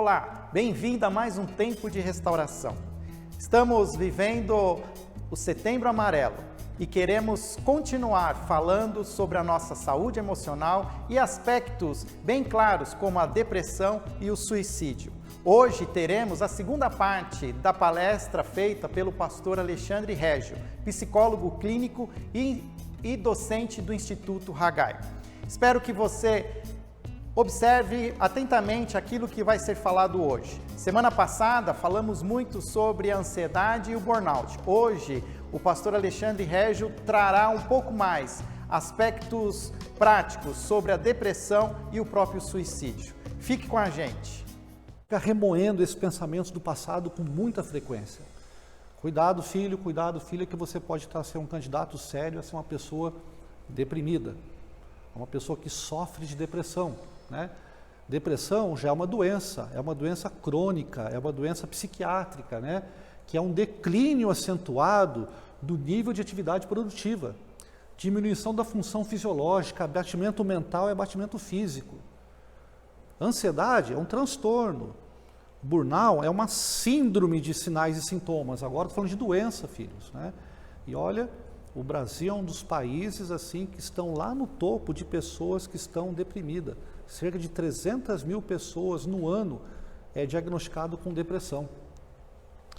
Olá, bem-vindo a mais um tempo de restauração. Estamos vivendo o Setembro Amarelo e queremos continuar falando sobre a nossa saúde emocional e aspectos bem claros como a depressão e o suicídio. Hoje teremos a segunda parte da palestra feita pelo pastor Alexandre Régio, psicólogo clínico e docente do Instituto Haggai. Espero que você observe atentamente aquilo que vai ser falado hoje. Semana passada falamos muito sobre a ansiedade e o burnout. Hoje o pastor Alexandre Régio trará um pouco mais aspectos práticos sobre a depressão e o próprio suicídio. Fique com a gente. Fica remoendo esses pensamentos do passado com muita frequência. Cuidado, filho, cuidado, filha, que você pode estar a ser um candidato sério a ser uma pessoa deprimida, uma pessoa que sofre de depressão, né? Depressão já é uma doença crônica, é uma doença psiquiátrica, né? Que é um declínio acentuado do nível de atividade produtiva, diminuição da função fisiológica, abatimento mental e abatimento físico. Ansiedade é um transtorno. Burnout é uma síndrome de sinais e sintomas. Agora estou falando de doença, filhos, né? E olha, o Brasil é um dos países assim que estão lá no topo de pessoas que estão deprimidas. Cerca de 300 mil pessoas no ano é diagnosticado com depressão.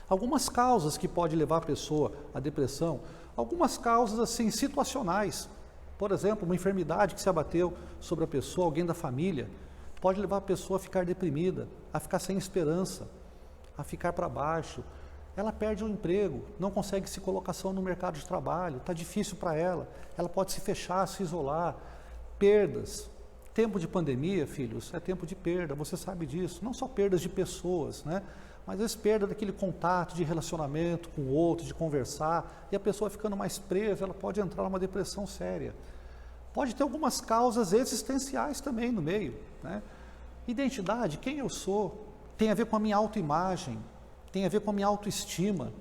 Algumas causas que podem levar a pessoa à depressão, algumas causas assim situacionais. Por exemplo, uma enfermidade que se abateu sobre a pessoa, alguém da família, pode levar a pessoa a ficar deprimida, a ficar sem esperança, a ficar para baixo. Ela perde o emprego, não consegue se colocação no mercado de trabalho, está difícil para ela pode se fechar, se isolar, perdas. Tempo de pandemia, filhos, é tempo de perda, você sabe disso, não só perdas de pessoas, né? Mas às vezes perda daquele contato, de relacionamento com o outro, de conversar, e a pessoa ficando mais presa, ela pode entrar numa depressão séria. Pode ter algumas causas existenciais também no meio, né? Identidade, quem eu sou, tem a ver com a minha autoimagem, tem a ver com a minha autoestima,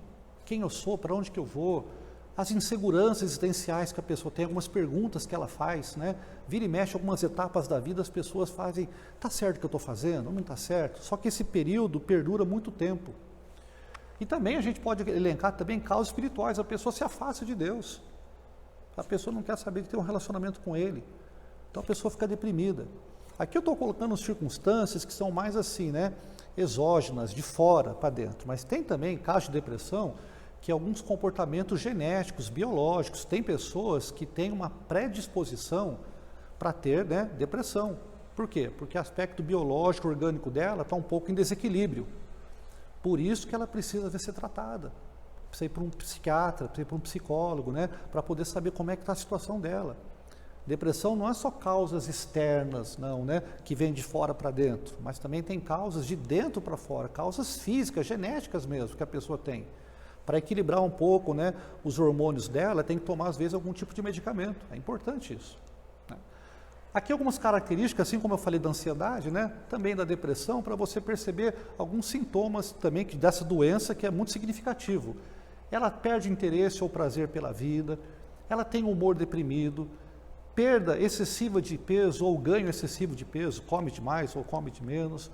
quem eu sou, para onde que eu vou, as inseguranças existenciais que a pessoa tem, algumas perguntas que ela faz, né? Vira e mexe algumas etapas da vida, as pessoas fazem, está certo o que eu estou fazendo? Não está certo? Só que esse período perdura muito tempo. E também a gente pode elencar também causas espirituais, a pessoa se afasta de Deus, a pessoa não quer saber de ter um relacionamento com Ele, então a pessoa fica deprimida. Aqui eu estou colocando circunstâncias que são mais assim, né? Exógenas, de fora para dentro, mas tem também casos de depressão que alguns comportamentos genéticos, biológicos, tem pessoas que têm uma predisposição para ter, né, depressão. Por quê? Porque o aspecto biológico, orgânico dela está um pouco em desequilíbrio. Por isso que ela precisa ser tratada. Precisa ir para um psiquiatra, precisa ir para um psicólogo, né, para poder saber como é que está a situação dela. Depressão não é só causas externas, não, né, que vêm de fora para dentro, mas também tem causas de dentro para fora, causas físicas, genéticas mesmo, que a pessoa tem. Para equilibrar um pouco, né, os hormônios dela, tem que tomar às vezes algum tipo de medicamento, é importante isso, né? Aqui algumas características, assim como eu falei da ansiedade, né, também da depressão, para você perceber alguns sintomas também dessa doença que é muito significativo. Ela perde interesse ou prazer pela vida, ela tem um humor deprimido, perda excessiva de peso ou ganho excessivo de peso, come demais ou come de menos,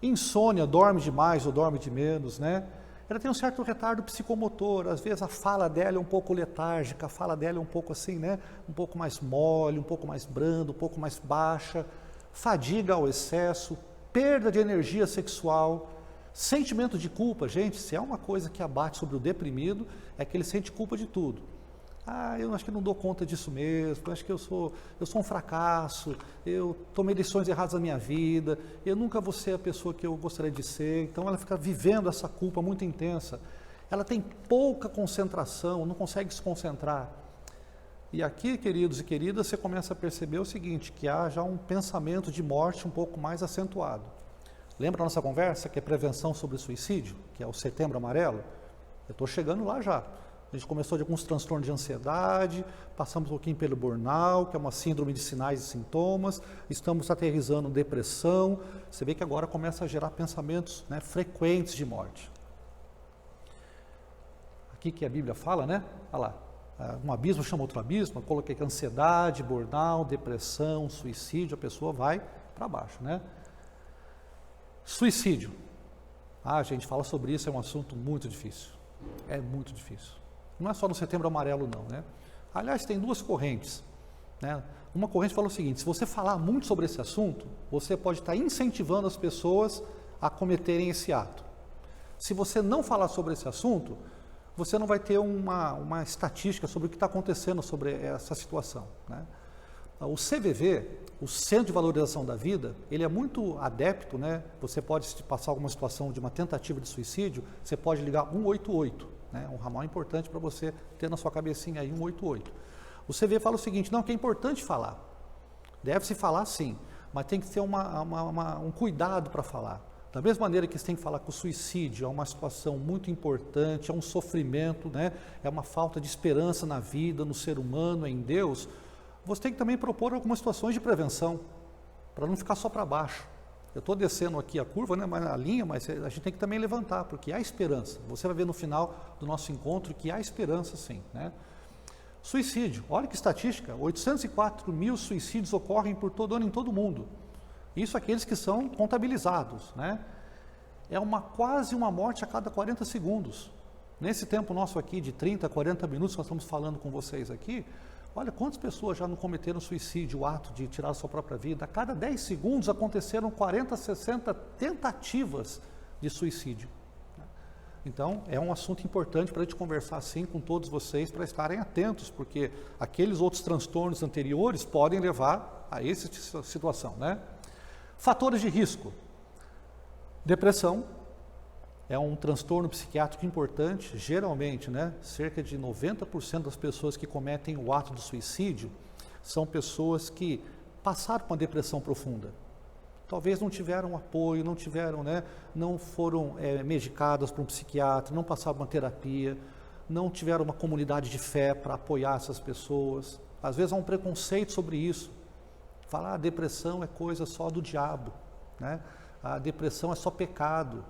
insônia, dorme demais ou dorme de menos, né? Ela tem um certo retardo psicomotor, às vezes a fala dela é um pouco letárgica, a fala dela é um pouco assim, né? Um pouco mais mole, um pouco mais brando, um pouco mais baixa, fadiga ao excesso, perda de energia sexual, sentimento de culpa. Gente, se é uma coisa que abate sobre o deprimido, é que ele sente culpa de tudo. Ah, eu acho que não dou conta disso mesmo, eu acho que eu sou um fracasso, eu tomei decisões erradas na minha vida, eu nunca vou ser a pessoa que eu gostaria de ser. Então ela fica vivendo essa culpa muito intensa, ela tem pouca concentração, não consegue se concentrar. E aqui, queridos e queridas, você começa a perceber o seguinte, que há já um pensamento de morte um pouco mais acentuado. Lembra a nossa conversa, que é prevenção sobre o suicídio, que é o Setembro Amarelo? Eu estou chegando lá já. A gente começou de alguns transtornos de ansiedade, passamos um pouquinho pelo burnout, que é uma síndrome de sinais e sintomas, estamos aterrissando depressão. Você vê que agora começa a gerar pensamentos, né, frequentes de morte. Aqui que a Bíblia fala, né? Olha lá, um abismo chama outro abismo, eu coloquei que ansiedade, burnout, depressão, suicídio, a pessoa vai para baixo, né? Suicídio. Gente, fala sobre isso, é um assunto muito difícil. É muito difícil. Não é só no Setembro Amarelo, não, né? Aliás, tem duas correntes, né? Uma corrente fala o seguinte: se você falar muito sobre esse assunto, você pode estar incentivando as pessoas a cometerem esse ato. Se você não falar sobre esse assunto, você não vai ter uma estatística sobre o que está acontecendo sobre essa situação, né? O CVV, o Centro de Valorização da Vida, ele é muito adepto, né? Você pode passar alguma situação de uma tentativa de suicídio, você pode ligar 188, né? Um ramal importante para você ter na sua cabecinha aí, 188. O CVV fala o seguinte: não, que é importante falar, deve-se falar sim, mas tem que ter um cuidado para falar. Da mesma maneira que você tem que falar que o suicídio é uma situação muito importante, é um sofrimento, né? É uma falta de esperança na vida, no ser humano, em Deus, você tem que também propor algumas situações de prevenção, para não ficar só para baixo. Eu estou descendo aqui a curva, né, a linha, mas a gente tem que também levantar, porque há esperança. Você vai ver no final do nosso encontro que há esperança sim, né? Suicídio, olha que estatística: 804 mil suicídios ocorrem por todo ano em todo o mundo. Isso aqueles que são contabilizados, né? É quase uma morte a cada 40 segundos. Nesse tempo nosso aqui de 30, 40 minutos que nós estamos falando com vocês aqui, olha quantas pessoas já não cometeram suicídio, o ato de tirar a sua própria vida. A cada 10 segundos aconteceram 40, 60 tentativas de suicídio. Então, é um assunto importante para a gente conversar assim com todos vocês, para estarem atentos, porque aqueles outros transtornos anteriores podem levar a essa situação, né? Fatores de risco. Depressão é um transtorno psiquiátrico importante, geralmente, né? Cerca de 90% das pessoas que cometem o ato do suicídio são pessoas que passaram por uma depressão profunda. Talvez não tiveram apoio, não tiveram, né? Não foram medicadas por um psiquiatra, não passaram uma terapia, não tiveram uma comunidade de fé para apoiar essas pessoas. Às vezes há um preconceito sobre isso. Falar a depressão é coisa só do diabo, né? A depressão é só pecado.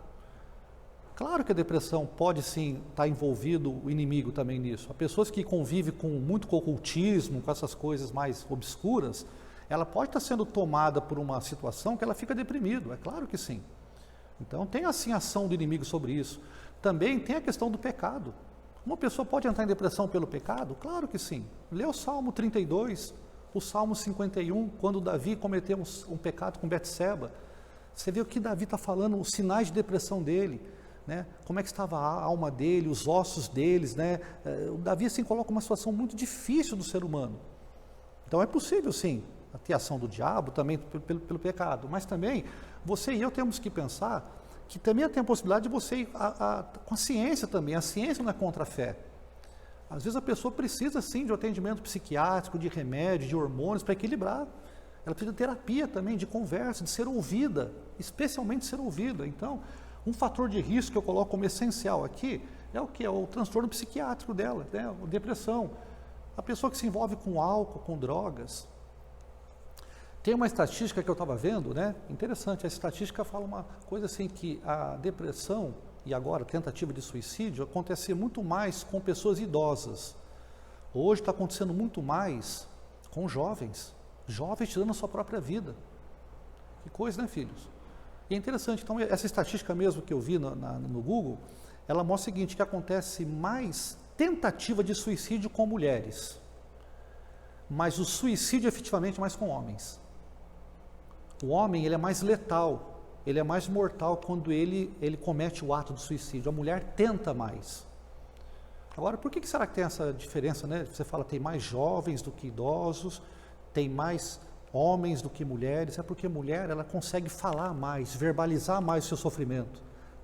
Claro que a depressão pode sim estar envolvido o inimigo também nisso. Há pessoas que convivem muito com o ocultismo, com essas coisas mais obscuras, ela pode estar sendo tomada por uma situação que ela fica deprimido, é claro que sim. Então tem assim a ação do inimigo sobre isso. Também tem a questão do pecado. Uma pessoa pode entrar em depressão pelo pecado? Claro que sim. Lê o Salmo 32, o Salmo 51, quando Davi cometeu um pecado com Betseba. Você vê o que Davi está falando, os sinais de depressão dele, né? Como é que estava a alma dele, os ossos deles, né? O Davi assim coloca uma situação muito difícil do ser humano. Então é possível sim ter ação do diabo também pelo pecado, mas também você e eu temos que pensar que também tem a possibilidade de você ir com a ciência também. A ciência não é contra a fé. Às vezes a pessoa precisa sim de um atendimento psiquiátrico, de remédio, de hormônios para equilibrar. Ela precisa de terapia também, de conversa, de ser ouvida, especialmente ser ouvida. Então, um fator de risco que eu coloco como essencial aqui é o que? É o transtorno psiquiátrico dela, né? A depressão. A pessoa que se envolve com álcool, com drogas. Tem uma estatística que eu estava vendo, né? Interessante, a estatística fala uma coisa assim, que a depressão e agora a tentativa de suicídio acontece muito mais com pessoas idosas. Hoje está acontecendo muito mais com jovens tirando a sua própria vida. Que coisa, né, filhos? E é interessante, então, essa estatística mesmo que eu vi no Google, ela mostra o seguinte, que acontece mais tentativa de suicídio com mulheres, mas o suicídio efetivamente mais com homens. O homem, ele é mais letal, ele é mais mortal quando ele comete o ato do suicídio. A mulher tenta mais. Agora, por que será que tem essa diferença, né? Você fala, tem mais jovens do que idosos, tem mais homens do que mulheres. É porque a mulher, ela consegue falar mais, verbalizar mais o seu sofrimento.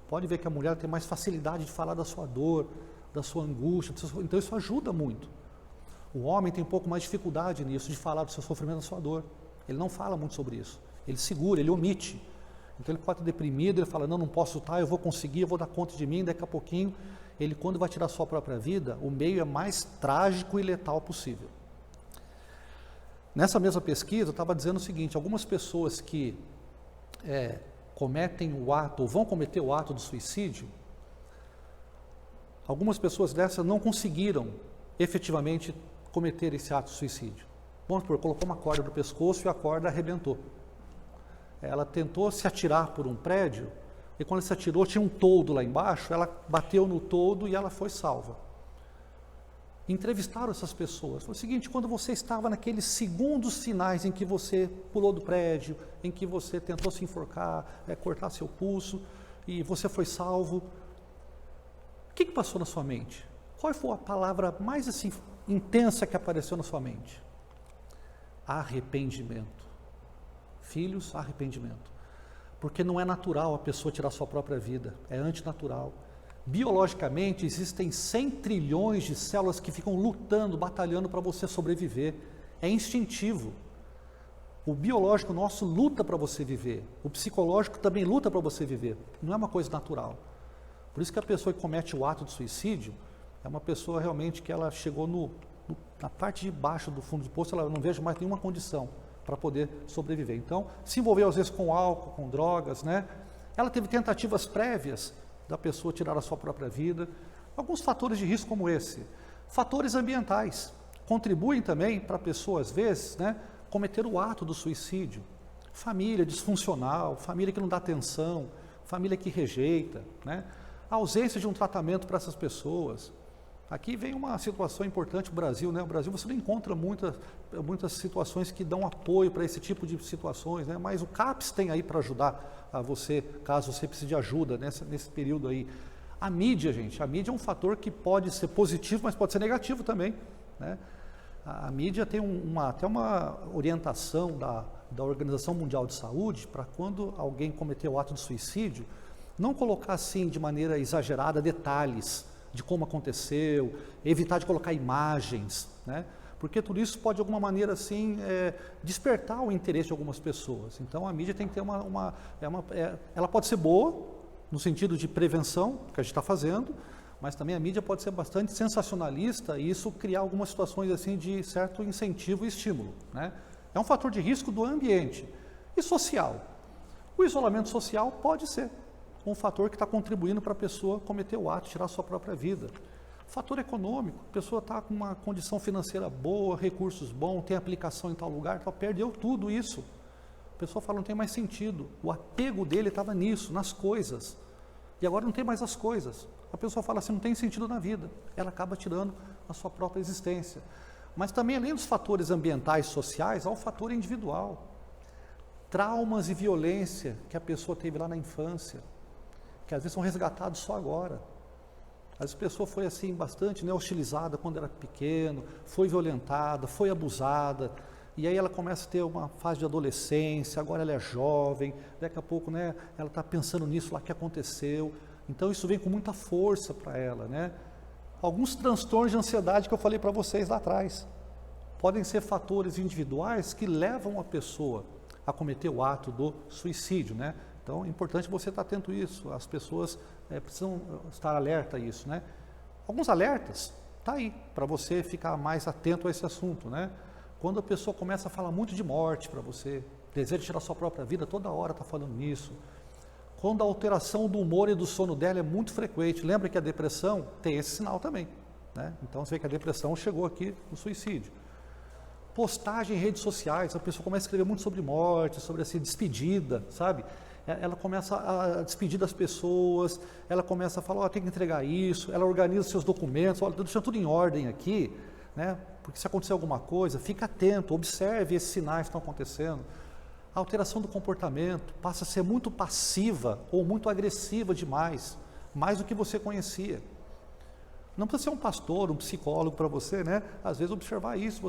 Pode ver que a mulher tem mais facilidade de falar da sua dor, da sua angústia, então isso ajuda muito. O homem tem um pouco mais de dificuldade nisso, de falar do seu sofrimento, da sua dor. Ele não fala muito sobre isso. Ele segura, ele omite. Então ele pode estar deprimido, ele fala, não posso estar, eu vou conseguir, eu vou dar conta de mim, daqui a pouquinho, ele quando vai tirar a sua própria vida, o meio é mais trágico e letal possível. Nessa mesma pesquisa, eu estava dizendo o seguinte, algumas pessoas que cometem o ato, ou vão cometer o ato do suicídio, algumas pessoas dessas não conseguiram efetivamente cometer esse ato de suicídio. Vamos supor, colocou uma corda no pescoço e a corda arrebentou. ela tentou se atirar por um prédio, e quando ela se atirou tinha um toldo lá embaixo, ela bateu no toldo e ela foi salva. Entrevistaram essas pessoas, foi o seguinte, quando você estava naqueles segundos finais em que você pulou do prédio, em que você tentou se enforcar, cortar seu pulso, e você foi salvo, o que passou na sua mente? Qual foi a palavra mais assim, intensa que apareceu na sua mente? Arrependimento. Filhos, arrependimento. Porque não é natural a pessoa tirar sua própria vida, é antinatural. Biologicamente, existem 100 trilhões de células que ficam lutando, batalhando para você sobreviver. É instintivo. O biológico nosso luta para você viver. O psicológico também luta para você viver. Não é uma coisa natural. Por isso que a pessoa que comete o ato de suicídio é uma pessoa realmente que ela chegou na parte de baixo do fundo do poço, ela não vejo mais nenhuma condição para poder sobreviver. Então, se envolveu às vezes com álcool, com drogas, né? Ela teve tentativas prévias da pessoa tirar a sua própria vida. Alguns fatores de risco como esse. Fatores ambientais contribuem também para a pessoa, às vezes, né, cometer o ato do suicídio. Família disfuncional, família que não dá atenção, família que rejeita, né? A ausência de um tratamento para essas pessoas. Aqui vem uma situação importante no Brasil, né? No Brasil você não encontra muitas situações que dão apoio para esse tipo de situações, né? Mas o CAPS tem aí para ajudar a você, caso você precise de ajuda nesse período aí. A mídia, gente, a mídia é um fator que pode ser positivo, mas pode ser negativo também, né? A mídia tem até uma orientação da Organização Mundial de Saúde para quando alguém cometer o ato de suicídio, não colocar assim de maneira exagerada detalhes de como aconteceu, evitar de colocar imagens, né? Porque tudo isso pode de alguma maneira assim despertar o interesse de algumas pessoas. Então a mídia tem que ter ela pode ser boa no sentido de prevenção que a gente está fazendo, mas também a mídia pode ser bastante sensacionalista e isso criar algumas situações assim de certo incentivo e estímulo, né? É um fator de risco do ambiente e social. O isolamento social pode ser um fator que está contribuindo para a pessoa cometer o ato, tirar a sua própria vida. Fator econômico, a pessoa está com uma condição financeira boa, recursos bons, tem aplicação em tal lugar, perdeu tudo isso. A pessoa fala, não tem mais sentido. O apego dele estava nisso, nas coisas. E agora não tem mais as coisas. A pessoa fala assim, não tem sentido na vida. Ela acaba tirando a sua própria existência. Mas também, além dos fatores ambientais e sociais, há o fator individual. Traumas e violência que a pessoa teve lá na infância, que às vezes são resgatados só agora. Às vezes a pessoa foi assim bastante, né, hostilizada quando era pequeno, foi violentada, foi abusada, e aí ela começa a ter uma fase de adolescência, agora ela é jovem, daqui a pouco, né, ela está pensando nisso lá que aconteceu, então isso vem com muita força para ela, né? Alguns transtornos de ansiedade que eu falei para vocês lá atrás, podem ser fatores individuais que levam a pessoa a cometer o ato do suicídio, né? Então é importante você estar atento a isso, as pessoas precisam estar alerta a isso, né? Alguns alertas, tá aí, para você ficar mais atento a esse assunto, né? Quando a pessoa começa a falar muito de morte para você, deseja tirar sua própria vida, toda hora está falando nisso. Quando a alteração do humor e do sono dela é muito frequente, lembra que a depressão tem esse sinal também, né? Então você vê que a depressão chegou aqui no suicídio. Postagem em redes sociais, a pessoa começa a escrever muito sobre morte, sobre assim, despedida, sabe? Ela começa a despedir das pessoas, ela começa a falar, tem que entregar isso, ela organiza seus documentos, olha, deixa tudo em ordem aqui, né? Porque se acontecer alguma coisa, fica atento, observe esses sinais que estão acontecendo. A alteração do comportamento passa a ser muito passiva ou muito agressiva demais, mais do que você conhecia. Não precisa ser um pastor, um psicólogo para você, né? Às vezes observar isso,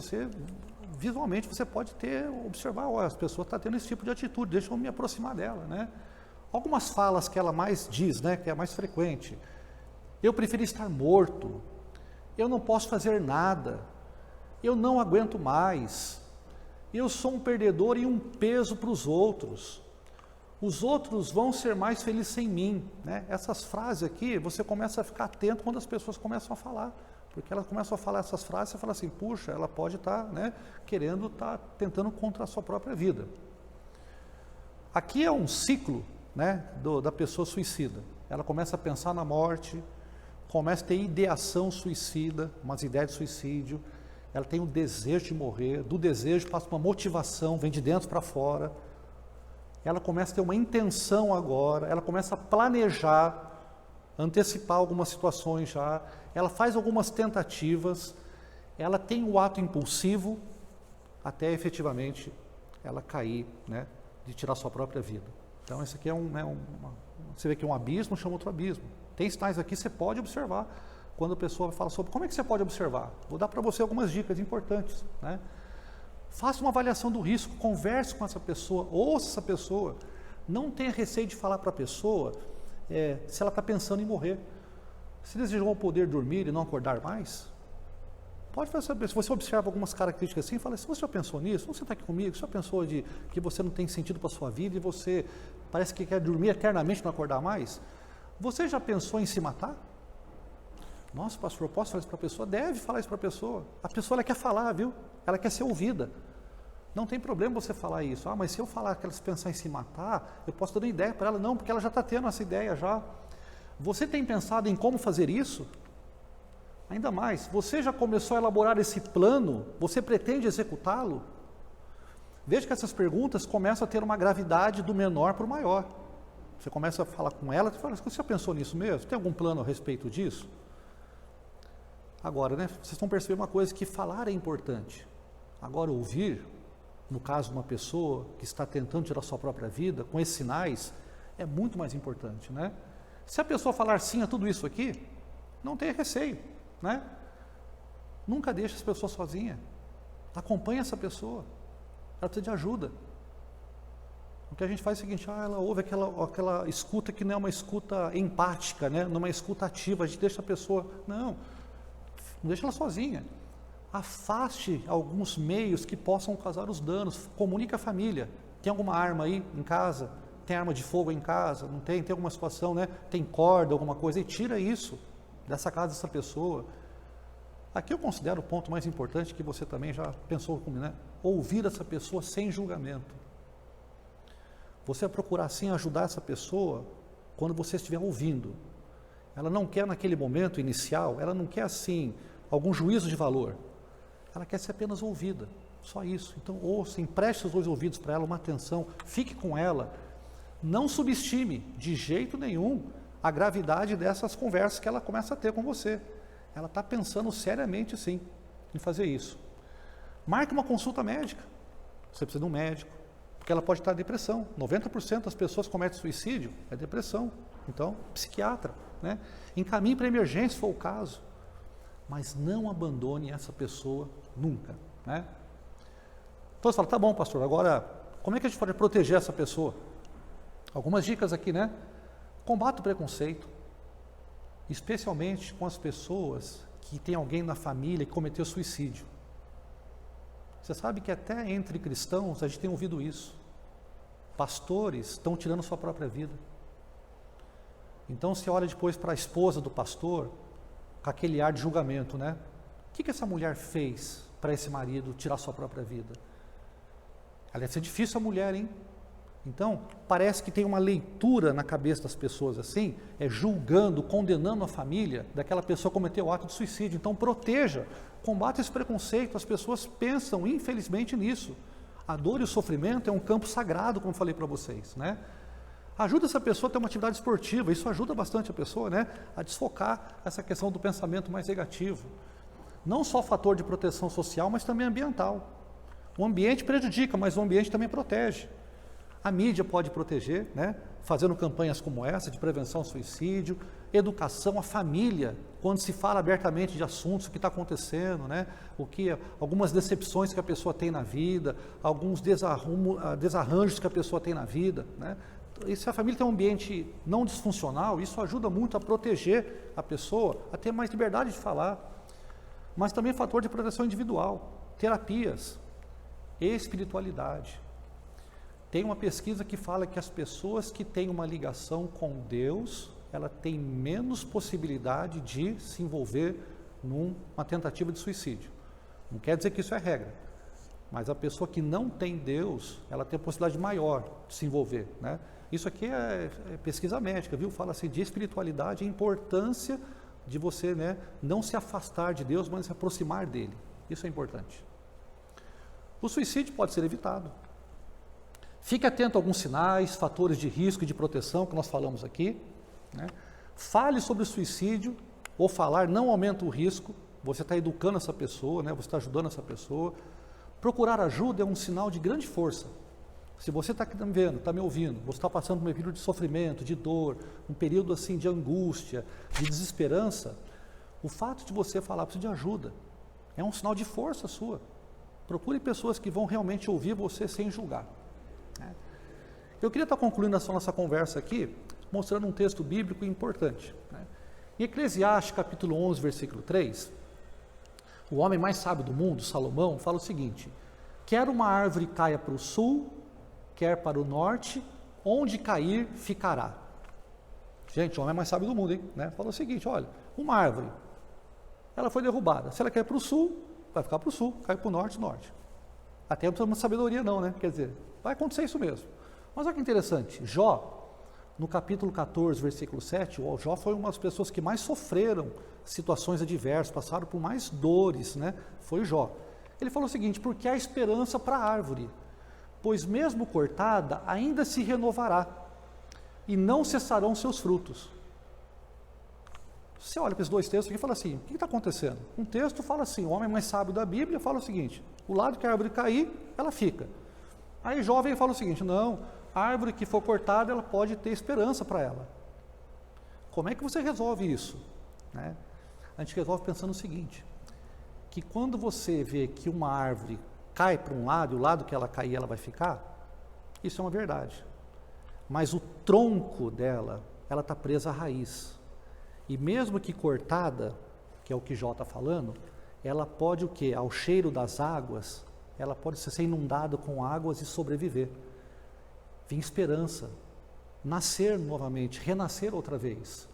visualmente você pode observar, as pessoas estão tendo esse tipo de atitude, deixa eu me aproximar dela, né? Algumas falas que ela mais diz, né, que é mais frequente. Eu prefiro estar morto, eu não posso fazer nada, eu não aguento mais, eu sou um perdedor e um peso para os outros vão ser mais felizes sem mim, né? Essas frases aqui, você começa a ficar atento quando as pessoas começam a falar. Porque elas começam a falar essas frases, você fala assim, puxa, ela pode estar, né, tentando contra a sua própria vida. Aqui é um ciclo, né, da pessoa suicida. Ela começa a pensar na morte, começa a ter ideação suicida, umas ideias de suicídio, ela tem um desejo de morrer, do desejo passa uma motivação, vem de dentro para fora. ela começa a ter uma intenção agora, ela começa a planejar, antecipar algumas situações já, ela faz algumas tentativas, ela tem o ato impulsivo até efetivamente ela cair, né, de tirar sua própria vida. Então esse aqui é você vê que um abismo chama outro abismo. Tem sinais aqui, você pode observar, quando a pessoa fala sobre como é que você pode observar. Vou dar para você algumas dicas importantes, né? Faça uma avaliação do risco, converse com essa pessoa, ouça essa pessoa, não tenha receio de falar para a pessoa se ela está pensando em morrer. Se desejou o poder dormir e não acordar mais, pode fazer. Se você observa algumas características assim, fala, se você já pensou nisso, você está aqui comigo, você já pensou de que você não tem sentido para a sua vida e você parece que quer dormir eternamente e não acordar mais? Você já pensou em se matar? Nossa, pastor, eu posso falar isso para a pessoa? Deve falar isso para a pessoa. A pessoa ela quer falar, viu? Ela quer ser ouvida. Não tem problema você falar isso. Ah, mas se eu falar que ela se pensar em se matar, eu posso dar uma ideia para ela. Não, porque ela já está tendo essa ideia já. Você tem pensado em como fazer isso? Ainda mais, você já começou a elaborar esse plano? Você pretende executá-lo? Veja que essas perguntas começam a ter uma gravidade do menor para o maior. Você começa a falar com ela, você fala, você já pensou nisso mesmo? Tem algum plano a respeito disso? Agora, né, vocês vão perceber uma coisa, que falar é importante. Agora, ouvir, no caso de uma pessoa que está tentando tirar sua própria vida, com esses sinais, é muito mais importante, né? Se a pessoa falar sim a tudo isso aqui, não tenha receio, né? Nunca deixe essa pessoa sozinha. Acompanhe essa pessoa. Ela precisa de ajuda. O que a gente faz é o seguinte, ela ouve aquela escuta que não é uma escuta empática, né? Não é uma escuta ativa, a gente deixa a pessoa... Não deixa ela sozinha. Afaste alguns meios que possam causar os danos. Comunique a família. Tem alguma arma aí em casa? Tem arma de fogo em casa? Não tem? Tem alguma situação, né? Tem corda, alguma coisa? E tira isso dessa casa dessa pessoa. Aqui eu considero o ponto mais importante, que você também já pensou comigo, né? Ouvir essa pessoa sem julgamento. Você vai procurar sim ajudar essa pessoa quando você estiver ouvindo. Ela não quer naquele momento inicial, ela não quer assim algum juízo de valor. Ela quer ser apenas ouvida, só isso. Então ouça, empreste os dois ouvidos para ela, uma atenção, fique com ela. Não subestime de jeito nenhum a gravidade dessas conversas que ela começa a ter com você. Ela está pensando seriamente sim em fazer isso. Marque uma consulta médica. Você precisa de um médico, porque ela pode estar em depressão. 90% das pessoas que cometem suicídio é depressão. Então, psiquiatra, né? Encaminhe para emergência se for o caso. Mas não abandone essa pessoa nunca, né? Então você fala, tá bom, pastor, agora como é que a gente pode proteger essa pessoa? Algumas dicas aqui, né? Combate o preconceito, especialmente com as pessoas que tem alguém na família que cometeu suicídio. Você sabe que até entre cristãos a gente tem ouvido isso. Pastores estão tirando sua própria vida. Então você olha depois para a esposa do pastor, com aquele ar de julgamento, né? O que essa mulher fez para esse marido tirar sua própria vida? Aliás, é difícil a mulher, hein? Então, parece que tem uma leitura na cabeça das pessoas assim, julgando, condenando a família daquela pessoa que cometeu o ato de suicídio. Então, proteja, combate esse preconceito. As pessoas pensam, infelizmente, nisso. A dor e o sofrimento é um campo sagrado, como falei para vocês, né? Ajuda essa pessoa a ter uma atividade esportiva, isso ajuda bastante a pessoa, né, a desfocar essa questão do pensamento mais negativo. Não só fator de proteção social, mas também ambiental. O ambiente prejudica, mas o ambiente também protege. A mídia pode proteger, né, fazendo campanhas como essa de prevenção ao suicídio, educação, a família, quando se fala abertamente de assuntos, o que está acontecendo, né, algumas decepções que a pessoa tem na vida, alguns desarranjos que a pessoa tem na vida, né. E se a família tem um ambiente não disfuncional, isso ajuda muito a proteger a pessoa, a ter mais liberdade de falar. Mas também fator de proteção individual, terapias, espiritualidade. Tem uma pesquisa que fala que as pessoas que têm uma ligação com Deus, ela tem menos possibilidade de se envolver numa tentativa de suicídio. Não quer dizer que isso é regra, mas a pessoa que não tem Deus, ela tem a possibilidade maior de se envolver, né? Isso aqui é pesquisa médica, viu? Fala assim de espiritualidade, a importância de você, né, não se afastar de Deus, mas se aproximar dele. Isso é importante. O suicídio pode ser evitado. Fique atento a alguns sinais, fatores de risco e de proteção que nós falamos aqui, né? Fale sobre o suicídio, ou falar não aumenta o risco, você está educando essa pessoa, né? Você está ajudando essa pessoa. Procurar ajuda é um sinal de grande força. Se você está me vendo, está me ouvindo, você está passando por um período de sofrimento, de dor, um período assim de angústia, de desesperança, o fato de você falar, preciso de ajuda, é um sinal de força sua. Procure pessoas que vão realmente ouvir você sem julgar. Eu queria estar concluindo essa nossa conversa aqui, mostrando um texto bíblico importante. Em Eclesiastes, capítulo 11, versículo 3, o homem mais sábio do mundo, Salomão, fala o seguinte: quer uma árvore caia para o sul, quer para o norte, onde cair, ficará. Gente, o homem mais sábio do mundo, hein? Fala o seguinte, olha, uma árvore, ela foi derrubada, se ela cair para o sul, vai ficar para o sul, cai para o norte, norte. Até não precisa de sabedoria não, né? Quer dizer, vai acontecer isso mesmo. Mas olha que interessante, Jó, no capítulo 14, versículo 7, o Jó foi uma das pessoas que mais sofreram situações adversas, passaram por mais dores, né? Foi Jó. Ele falou o seguinte: porque há esperança para a árvore, pois mesmo cortada, ainda se renovará, e não cessarão seus frutos. Você olha para esses dois textos aqui e fala assim, o que está acontecendo? Um texto fala assim, o homem mais sábio da Bíblia fala o seguinte, o lado que a árvore cair, ela fica. Aí Jó vem e fala o seguinte, não, a árvore que for cortada, ela pode ter esperança para ela. Como é que você resolve isso? A gente resolve pensando o seguinte, que quando você vê que uma árvore cai para um lado, e o lado que ela cair, ela vai ficar, isso é uma verdade. Mas o tronco dela, ela está presa à raiz. E mesmo que cortada, que é o que Jó está falando, ela pode o quê? Ao cheiro das águas, ela pode ser inundada com águas e sobreviver. Vir esperança, nascer novamente, renascer outra vez.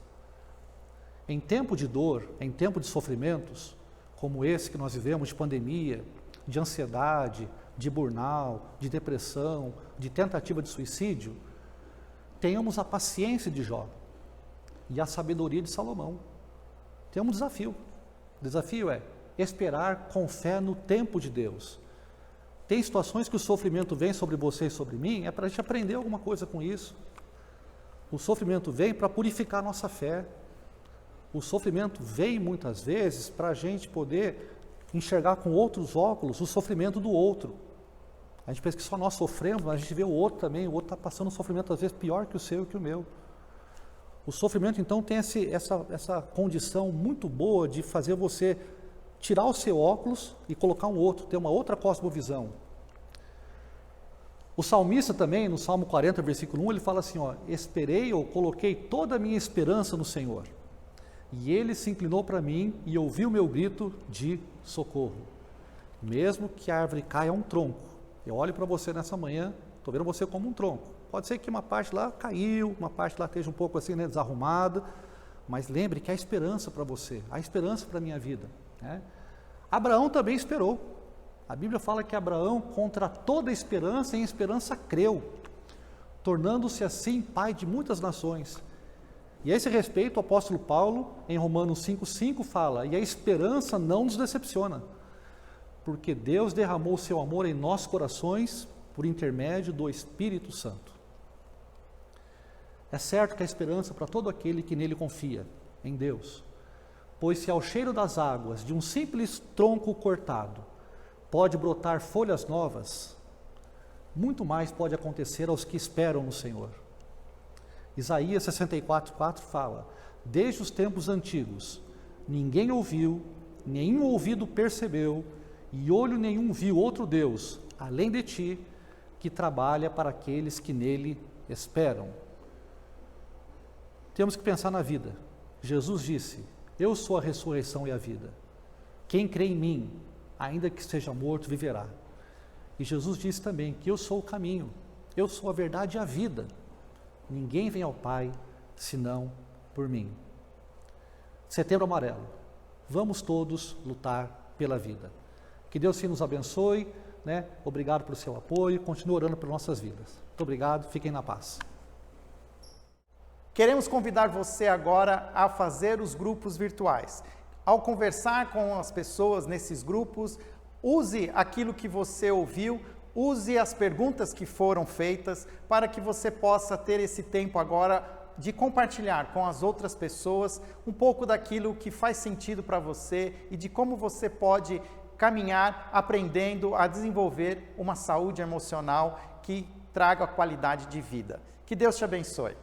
Em tempo de dor, em tempo de sofrimentos, como esse que nós vivemos, de pandemia, de ansiedade, de burnout, de depressão, de tentativa de suicídio, tenhamos a paciência de Jó e a sabedoria de Salomão. Tem um desafio. O desafio é esperar com fé no tempo de Deus. Tem situações que o sofrimento vem sobre você e sobre mim, é para a gente aprender alguma coisa com isso. O sofrimento vem para purificar a nossa fé. O sofrimento vem muitas vezes para a gente poder enxergar com outros óculos o sofrimento do outro. A gente pensa que só nós sofremos, mas a gente vê o outro também, o outro está passando um sofrimento às vezes pior que o seu e que o meu. O sofrimento então tem essa condição muito boa de fazer você tirar o seu óculos e colocar um outro, ter uma outra cosmovisão. O salmista também, no Salmo 40, versículo 1, ele fala assim, esperei ou coloquei toda a minha esperança no Senhor, e Ele se inclinou para mim e ouviu o meu grito de socorro. Mesmo que a árvore caia a um tronco, eu olho para você nessa manhã, estou vendo você como um tronco, pode ser que uma parte lá caiu, uma parte lá esteja um pouco assim, desarrumada, mas lembre que há esperança para você, há esperança para a minha vida. Abraão também esperou. A Bíblia fala que Abraão, contra toda esperança, em esperança creu, tornando-se assim pai de muitas nações. E a esse respeito, o apóstolo Paulo, em Romanos 5,5, fala, e a esperança não nos decepciona, porque Deus derramou o seu amor em nossos corações por intermédio do Espírito Santo. É certo que a esperança para todo aquele que nele confia, em Deus, pois se ao cheiro das águas de um simples tronco cortado pode brotar folhas novas, muito mais pode acontecer aos que esperam no Senhor. Isaías 64,4 fala, desde os tempos antigos, ninguém ouviu, nenhum ouvido percebeu, e olho nenhum viu outro Deus, além de ti, que trabalha para aqueles que nele esperam. Temos que pensar na vida. Jesus disse, eu sou a ressurreição e a vida. Quem crê em mim, ainda que seja morto, viverá. E Jesus disse também que eu sou o caminho, eu sou a verdade e a vida. Ninguém vem ao Pai, senão por mim. Setembro Amarelo. Vamos todos lutar pela vida. Que Deus nos abençoe, Obrigado pelo seu apoio, continue orando por nossas vidas. Muito obrigado, fiquem na paz. Queremos convidar você agora a fazer os grupos virtuais. Ao conversar com as pessoas nesses grupos, use aquilo que você ouviu use as perguntas que foram feitas para que você possa ter esse tempo agora de compartilhar com as outras pessoas um pouco daquilo que faz sentido para você e de como você pode caminhar aprendendo a desenvolver uma saúde emocional que traga qualidade de vida. Que Deus te abençoe.